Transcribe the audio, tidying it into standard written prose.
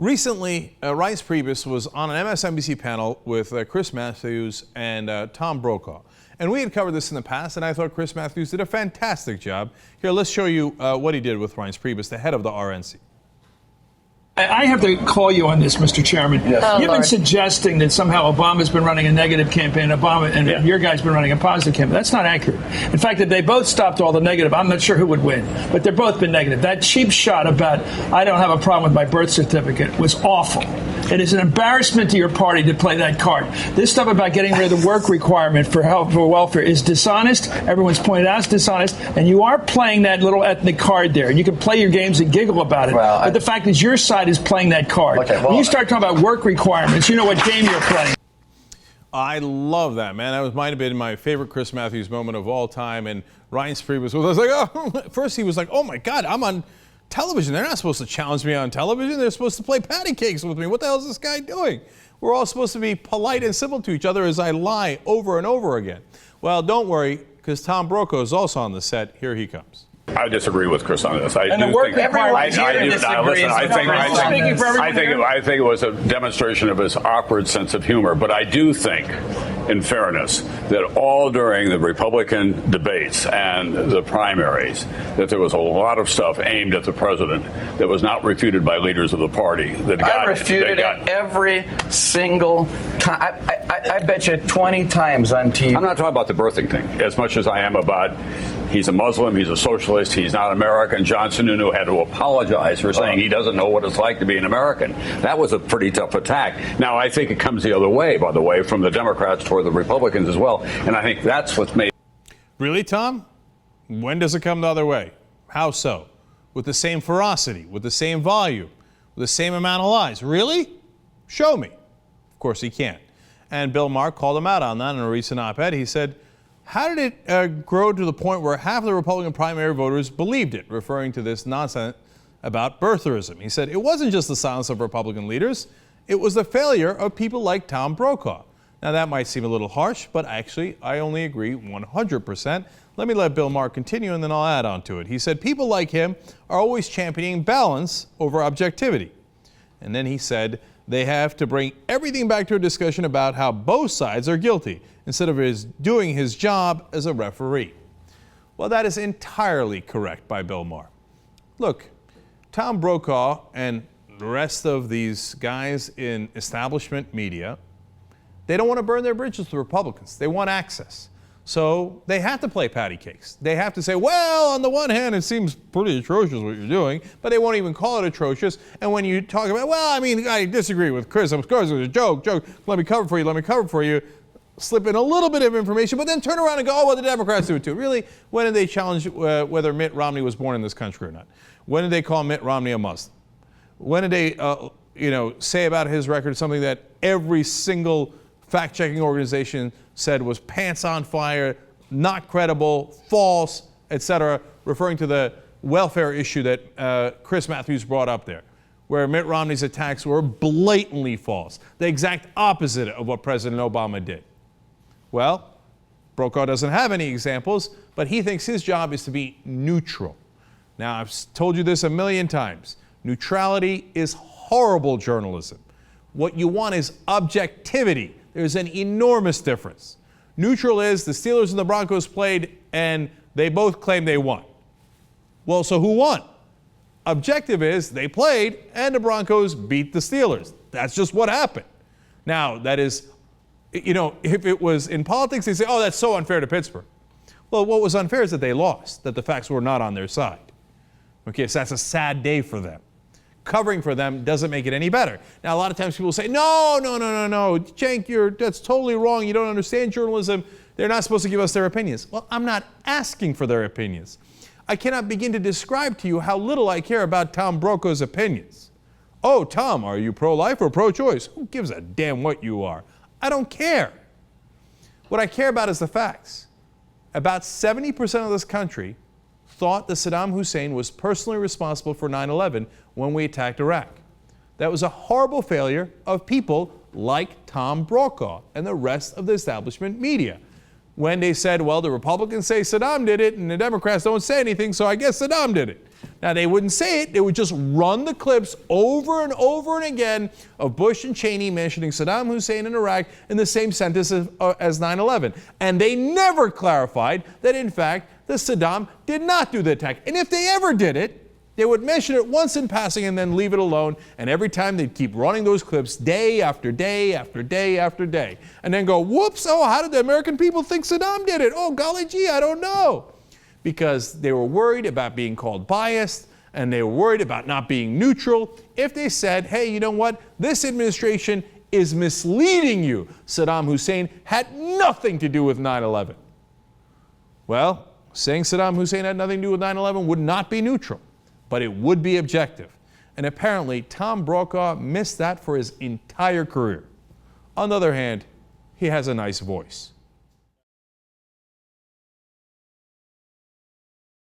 Recently, Reince Priebus was on an MSNBC panel with Chris Matthews and Tom Brokaw. And we had covered this in the past, and I thought Chris Matthews did a fantastic job. Here, let's show you what he did with Reince Priebus, the head of the RNC. I have to call you on this, Mr. Chairman. Yes. You've been suggesting that somehow Obama's been running a negative campaign, your guy's been running a positive campaign. That's not accurate. In fact, if they both stopped all the negative, I'm not sure who would win. But they've both been negative. That cheap shot about I don't have a problem with my birth certificate was awful. It is an embarrassment to your party to play that card. This stuff about getting rid of the work requirement for welfare is dishonest. Everyone's pointed out it's dishonest. And you are playing that little ethnic card there. And you can play your games and giggle about it. Well, but the fact is your side is playing that card. Okay, well, when you start talking about work requirements, you know what game you're playing. I love that, man. That might have been my favorite Chris Matthews moment of all time. And Reince Priebus was like, oh, first he was like, oh my God, I'm on television. They're not supposed to challenge me on television. They're supposed to play patty cakes with me. What the hell is this guy doing? We're all supposed to be polite and civil to each other as I lie over and over again. Well, don't worry, because Tom Brokaw is also on the set. Here he comes. I disagree with Chris on this. I think it was a demonstration of his awkward sense of humor. But I do think, in fairness, that all during the Republican debates and the primaries, that there was a lot of stuff aimed at the president that was not refuted by leaders of the party. I refuted it every single time. I bet you 20 times on TV. I'm not talking about the birthing thing as much as I am about he's a Muslim, he's a socialist, he's not American. John Sununu had to apologize for saying he doesn't know what it's like to be an American. That was a pretty tough attack. Now, I think it comes the other way, by the way, from the Democrats toward the Republicans as well. And I think that's what's made. Really, Tom? When does it come the other way? How so? With the same ferocity, with the same volume, with the same amount of lies. Really? Show me. Of course he can't. And Bill Maher called him out on that in a recent op-ed. He said, how did it grow to the point where half of the Republican primary voters believed it, referring to this nonsense about birtherism? He said, it wasn't just the silence of Republican leaders, it was the failure of people like Tom Brokaw. Now, that might seem a little harsh, but actually, I only agree 100%. Let Bill Maher continue, and then I'll add on to it. He said, people like him are always championing balance over objectivity. And then he said, they have to bring everything back to a discussion about how both sides are guilty, instead of doing his job as a referee. Well, that is entirely correct by Bill Maher. Look, Tom Brokaw and the rest of these guys in establishment media, they don't want to burn their bridges with Republicans. They want access. So they have to play patty cakes. They have to say, well, on the one hand, it seems pretty atrocious what you're doing, but they won't even call it atrocious. And when you talk about, well, I mean, I disagree with Chris. Of course, it was a joke. Let me cover for you. Slip in a little bit of information, but then turn around and go, oh, well, the Democrats do it too. Really? When did they challenge whether Mitt Romney was born in this country or not? When did they call Mitt Romney a Muslim? When did they, say about his record something that every single fact-checking organization said was pants on fire, not credible, false, etc., referring to the welfare issue that Chris Matthews brought up there, where Mitt Romney's attacks were blatantly false, the exact opposite of what President Obama did. Well, Brokaw doesn't have any examples, but he thinks his job is to be neutral. Now, I've told you this a million times. Neutrality is horrible journalism. What you want is objectivity. There's an enormous difference. Neutral is the Steelers and the Broncos played, and they both claim they won. Well, so who won? Objective is they played, and the Broncos beat the Steelers. That's just what happened. Now, that is, if it was in politics, they say, oh, that's so unfair to Pittsburgh. Well, what was unfair is that they lost, that the facts were not on their side. Okay, so that's a sad day for them. Covering for them doesn't make it any better. Now, a lot of times people say, no, Cenk, that's totally wrong. You don't understand journalism. They're not supposed to give us their opinions. Well, I'm not asking for their opinions. I cannot begin to describe to you how little I care about Tom Brokaw's opinions. Oh, Tom, are you pro-life or pro-choice? Who gives a damn what you are? I don't care. What I care about is the facts. About 70% of this country thought that Saddam Hussein was personally responsible for 9/11 when we attacked Iraq. That was a horrible failure of people like Tom Brokaw and the rest of the establishment media. when they said, well, the Republicans say Saddam did it and the Democrats don't say anything, so I guess Saddam did it. Now, they wouldn't say it. They would just run the clips over and over and again of Bush and Cheney mentioning Saddam Hussein in Iraq in the same sentence as 9/11. And they never clarified that, in fact, that Saddam did not do the attack. And if they ever did it, they would mention it once in passing and then leave it alone. And every time they'd keep running those clips day after day after day after day. And then go, whoops, oh, how did the American people think Saddam did it? Oh, golly gee, I don't know. Because they were worried about being called biased and they were worried about not being neutral. If they said, hey, you know what? This administration is misleading you. Saddam Hussein had nothing to do with 9/11. Well, saying Saddam Hussein had nothing to do with 9/11 would not be neutral, but it would be objective. And apparently, Tom Brokaw missed that for his entire career. On the other hand, he has a nice voice.